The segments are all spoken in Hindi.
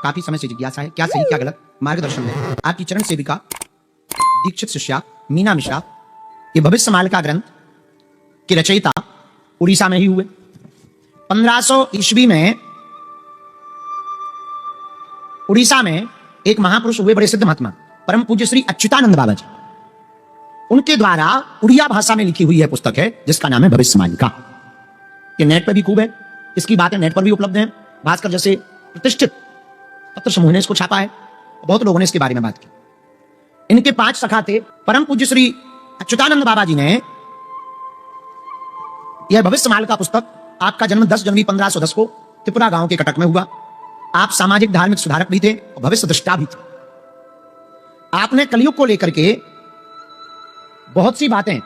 काफी समय से जिज्ञासा है, क्या सही क्या गलत, मार्गदर्शन है। आपकी चरण सेविका दीक्षित शिष्या मीना मिश्रा ये भविष्य मालिका ग्रंथ के रचयिता उड़ीसा में ही हुए। 1500 ईस्वी में उड़ीसा में एक महापुरुष हुए, बड़े सिद्ध महात्मा, परम पूज्य श्री अच्युतानंद बाबा जी। उनके द्वारा उड़िया भाषा में लिखी हुई है पुस्तक है जिसका नाम है भविष्य मालिका। ये नेट पर भी खूब है, इसकी बातें नेट पर भी उपलब्ध हैं। भास्कर जैसे प्रतिष्ठित पत्र समूह ने इसको छापा है, बहुत लोगों ने इसके बारे में बात की। इनके 5 सखा थे। परम पूज्य श्री अच्युतानंद बाबा जी ने यह भविष्य मालिका पुस्तक, आपका जन्म 10 जनवरी 1510 को त्रिपुरा गांव के कटक में हुआ। आप सामाजिक धार्मिक सुधारक भी थे और भविष्य दृष्टा भी थे। आपने कलयुग को लेकर के बहुत सी बातें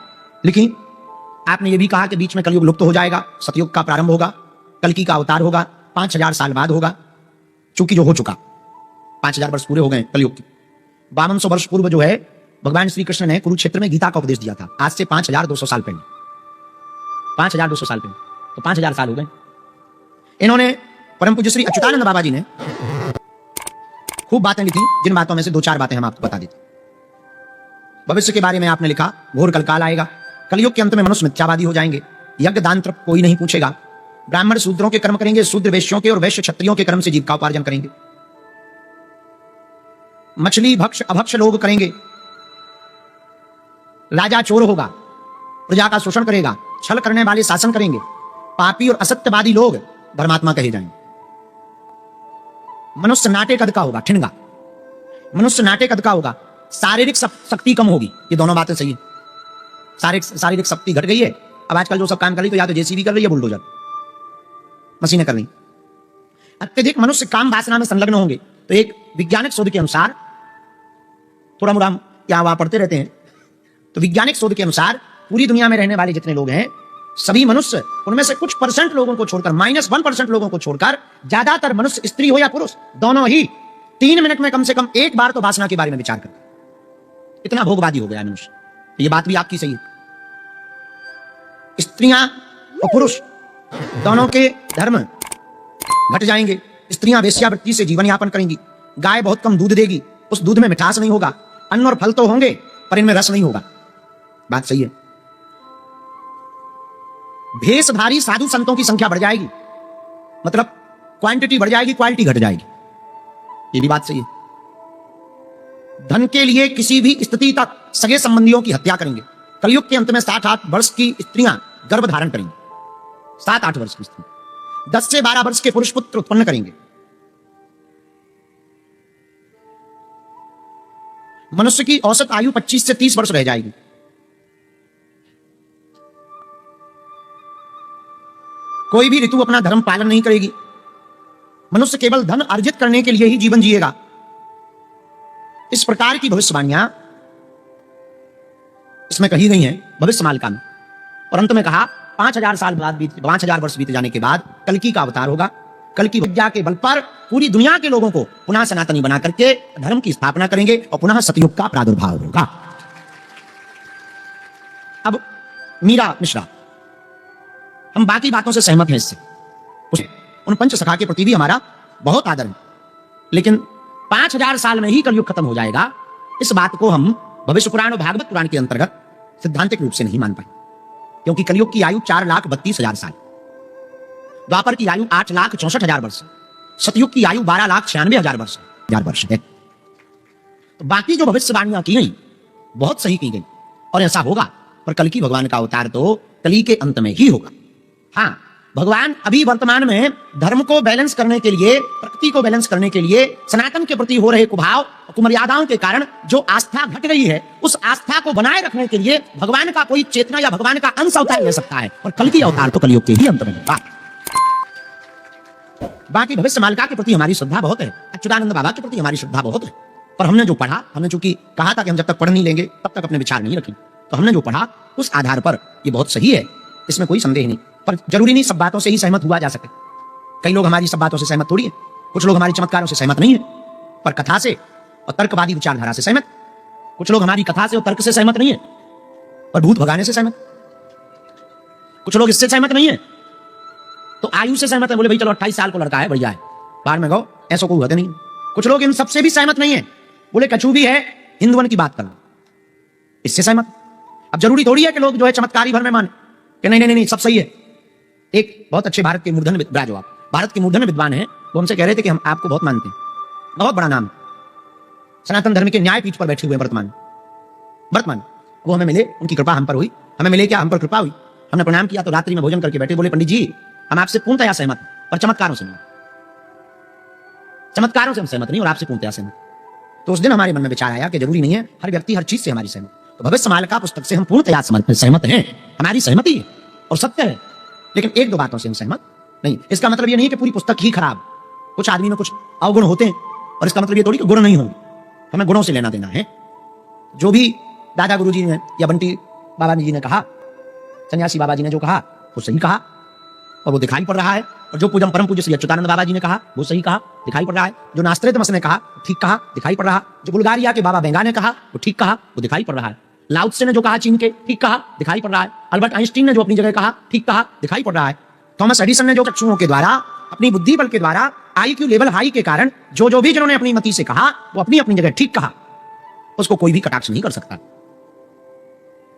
लिखी। आपने यह भी कहा कि बीच में कलयुग लुप्त हो जाएगा, सतयुग का प्रारंभ होगा, कल्कि का अवतार होगा, 5000 साल बाद होगा, चूंकि जो हो चुका 5000 वर्ष पूरे हो गए कलयुग के। 5200 वर्ष पूर्व जो है भगवान श्री कृष्ण ने कुरुक्षेत्र में गीता का उपदेश दिया था, आज से 5200 साल पहले। 5200 साल पहले तो 5000 साल हो गए। इन्होंने परम पूज्य श्री अच्युतानंद बाबा जी ने खूब बातें लिखी, जिन बातों में से 2-4 बातें हम आपको बता देते। भविष्य के बारे में आपने लिखा, घोर कलकाल आएगा, कलयुग के अंत में मनुष्य मिथ्यावादी हो जाएंगे, यज्ञ दान तप कोई नहीं पूछेगा, ब्राह्मण शूद्रों के कर्म करेंगे, शूद्र वैश्यों के और वैश्य क्षत्रियों के कर्म से जीविकोपार्जन करेंगे, मछली भक्ष अभक्ष लोग करेंगे, राजा चोर होगा, प्रजा का शोषण करेगा, छल करने वाले शासन करेंगे, पापी और असत्यवादी लोग धर्मात्मा कहे जाएंगे, मनुष्य नाटे कद का होगा, ठिनगा, मनुष्य नाटे कद का होगा, शारीरिक शक्ति कम होगी। ये दोनों बातें सही है। शारीरिक शक्ति घट गई है। अब आजकल जो सब काम कर रही तो या तो जेसीबी कर रही है, बुलडोजर मशीनें कर रही। अत्यधिक मनुष्य काम वासना में संलग्न होंगे। तो एक वैज्ञानिक शोध के अनुसार, थोड़ा मुड़ा क्या वहां पढ़ते रहते हैं, तो वैज्ञानिक शोध के अनुसार पूरी दुनिया में रहने वाले जितने लोग हैं सभी मनुष्य, उनमें से कुछ % लोगों को छोड़कर, -1% लोगों को छोड़कर, ज्यादातर मनुष्य, स्त्री हो या पुरुष, दोनों ही 3 मिनट में कम से कम एक बार तो वासना के बारे में विचार करते। इतना भोगवादी हो गया मनुष्य। ये बात भी आपकी सही है। स्त्रियां और पुरुष दोनों के धर्म घट जाएंगे। स्त्रियां वेश्यावृत्ति से जीवन यापन करेंगी, गाय बहुत कम दूध देगी, उस दूध में मिठास नहीं होगा, अन्न और फल तो होंगे पर इनमें रस नहीं होगा। बात सही है। भेषधारी साधु संतों की संख्या बढ़ जाएगी, मतलब क्वांटिटी बढ़ जाएगी, क्वालिटी घट जाएगी। ये भी बात सही है। धन के लिए किसी भी स्थिति तक सगे संबंधियों की हत्या करेंगे। कलयुग के अंत में 7-8 वर्ष की स्त्रियां गर्भ धारण करेंगी। 7-8 वर्ष की स्त्री 10 से 12 वर्ष के पुरुष पुत्र उत्पन्न करेंगे। मनुष्य की औसत आयु 25 से 30 वर्ष रह जाएगी। कोई भी ऋतु अपना धर्म पालन नहीं करेगी। मनुष्य केवल धन अर्जित करने के लिए ही जीवन जिएगा। इस प्रकार की भविष्यवाणियां इसमें कही गई हैं भविष्य मालिका में। और अंत में कहा 5000 वर्ष बीत जाने के बाद कल्कि का अवतार होगा। कल्कि विद्या के बल पर पूरी दुनिया के लोगों को पुनः सनातनी बना करके धर्म की स्थापना करेंगे और पुनः सतयुग का प्रादुर्भाव होगा। अब मीरा मिश्रा, हम बाकी बातों से सहमत हैं इससे, उन पंच सखा के प्रति भी हमारा बहुत आदर है, लेकिन 5000 साल में ही कलयुग खत्म हो जाएगा, इस बात को हम भविष्य पुराण और भागवत पुराण के अंतर्गत सिद्धांतिक रूप से नहीं मान पाए। क्योंकि कलयुग की आयु 4,32,000 साल, द्वापर की आयु 8,64,000 वर्ष, सतयुग की आयु 12,96,000 वर्ष है। तो बाकी जो भविष्यवाणियां की गई बहुत सही की गई और ऐसा होगा, पर कल्कि भगवान का अवतार तो कली के अंत में ही होगा। हाँ, भगवान अभी वर्तमान में धर्म को बैलेंस करने के लिए, प्रकृति को बैलेंस करने के लिए, सनातन के प्रति हो रहे कुभाव कुमर्यादाओं के कारण जो आस्था घट गई है, उस आस्था को बनाए रखने के लिए भगवान का कोई चेतना या भगवान का अंश अवतार ले सकता है, और कल्कि अवतार तो कलयुग के ही अंत में होगा। बाकी भविष्य मालिका के प्रति हमारी श्रद्धा बहुत है, अच्युतानंद बाबा के प्रति हमारी श्रद्धा बहुत है, पर हमने जो पढ़ा, हमने चूंकि कहा था कि हम जब तक पढ़ नहीं लेंगे तब तक अपने विचार नहीं रखेंगे, तो हमने जो पढ़ा उस आधार पर ये बहुत सही है, इसमें कोई संदेह नहीं। पर जरूरी नहीं सब बातों से ही सहमत हुआ जा सके। कई लोग हमारी सब बातों से सहमत थोड़ी है, कुछ लोग हमारी चमत्कारों से सहमत नहीं है, पर कथा से और तर्कवादी विचारधारा से सहमत। कुछ लोग हमारी कथा से और तर्क से सहमत नहीं है, पर भूत भगाने से सहमत। कुछ लोग इससे सहमत नहीं है तो आयु से सहमत है, बोले भाई चलो 28 साल को लड़का है, बढ़िया है, बाहर में गो, ऐसा कोई होता नहीं। कुछ लोग इन सबसे भी सहमत नहीं है, बोले कछु भी है हिंदुवन की बात करना, इससे सहमत। अब जरूरी थोड़ी है कि लोग जो है चमत्कारी भर में माने कि नहीं नहीं नहीं सब सही है। एक बहुत अच्छे भारत के मूर्धन्य ब्राजवाब, भारत के मूर्धन्य विद्वान है, वो हमसे कह रहे थे कि हम आपको बहुत मानते हैं, बहुत बड़ा नाम, सनातन धर्म के न्यायपीठ पर बैठे हुए वर्तमान वो हमें मिले, उनकी कृपा हम पर हुई, हमें मिले क्या, हम पर कृपा हुई, हमने प्रणाम किया तो रात्रि में भोजन करके बैठे, बोले पंडित जी हम आपसे पूर्णतया सहमत हैं, पर चमत्कारों से नहीं, चमत्कारों से हम सहमत नहीं और आपसे पूर्णतया सहमत। तो उस दिन हमारे मन में विचार आया कि जरूरी नहीं है हर व्यक्ति हर चीज से हमारी सहमत, तो भविष्य मालिका पुस्तक से हम पूर्णतया सहमत हैं, हमारी सहमति है और सत्य है, लेकिन एक दो बातों से हम सहमत नहीं। इसका मतलब ये नहीं है कि पूरी पुस्तक ही खराब, कुछ आदमी में कुछ अवगुण होते हैं, और इसका मतलब ये थोड़ी कि गुण नहीं होंगे, हमें गुणों से लेना देना है। जो भी दादा गुरु जी ने या बंटी बाबा जी ने कहा, सन्यासी बाबा जी ने जो कहा वो सही कहा और वो दिखाई पड़ रहा है, और जो पूजन परम पूज्य श्री अच्युतानंद बाबा जी ने कहा वो सही कहा, दिखाई पड़ रहा है, जो नास्त्रेतमस ने कहा ठीक कहा, दिखाई पड़ रहा, जो बुल्गारिया के बाबा बेंगा ने कहा वो ठीक कहा, वो दिखाई पड़ रहा है, लाउत्से ने जो कहा चीन के ठीक कहा, दिखाई पड़ रहा है, अल्बर्ट आइंस्टीन ने जो अपनी जगह कहा ठीक कहा, दिखाई पड़ रहा है, थॉमस एडिसन ने जो चक्षुओं के द्वारा अपनी बुद्धि बल के द्वारा IQ लेवल हाई के कारण जो भी जिन्होंने अपनी मति से कहा वो अपनी अपनी जगह ठीक कहा, उसको कोई भी कटाक्ष नहीं कर सकता,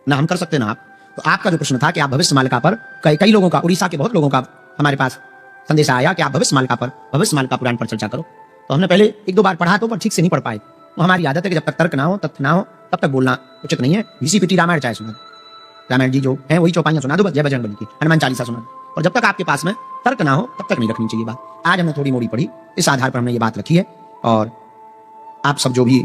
ना हम कर सकते ना आप। तो आपका जो प्रश्न था कि आप भविष्य मालिका पर, कई लोगों का, उड़ीसा के बहुत लोगों का हमारे पास संदेश आया कि आप भविष्य मालिका पुराण पर चर्चा करो, तो हमने पहले एक दो बार पढ़ा तो पर ठीक से नहीं पढ़ पाए। तो हमारी आदत है कि जब तक तर्क ना हो, तथ्य ना हो, तब तक बोलना उचित नहीं है। VCPT रामायण चाहे सुना, रामायण जी जो है वही चौपाइयां सुना दो, जय बजरंग की, हनुमान चालीसा सुना, और जब तक आपके पास में तर्क ना हो तब तक नहीं रखनी चाहिए बात। आज हमने थोड़ी मोड़ी पढ़ी, इस आधार पर हमने ये बात रखी है, और आप सब जो भी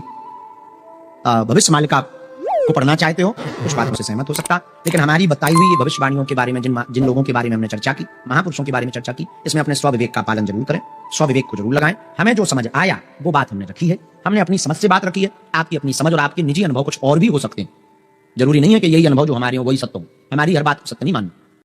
भविष्य मालिका को पढ़ना चाहते हो कुछ बातों से सहमत हो सकता, लेकिन हमारी बताई हुई भविष्यवाणियों के बारे में जिन लोगों के बारे में हमने चर्चा की, महापुरुषों के बारे में चर्चा की, इसमें अपने स्वविवेक का पालन जरूर करें, स्वविवेक को जरूर लगाएं। हमें जो समझ आया वो बात हमने रखी है, हमने अपनी समझ से बात रखी है। आपकी अपनी समझ और आपके निजी अनुभव कुछ और भी हो सकते हैं, जरूरी नहीं है कि यही अनुभव जो हमारे हो वही सत्य हो, हमारी हर बात को सत्य नहीं मानना।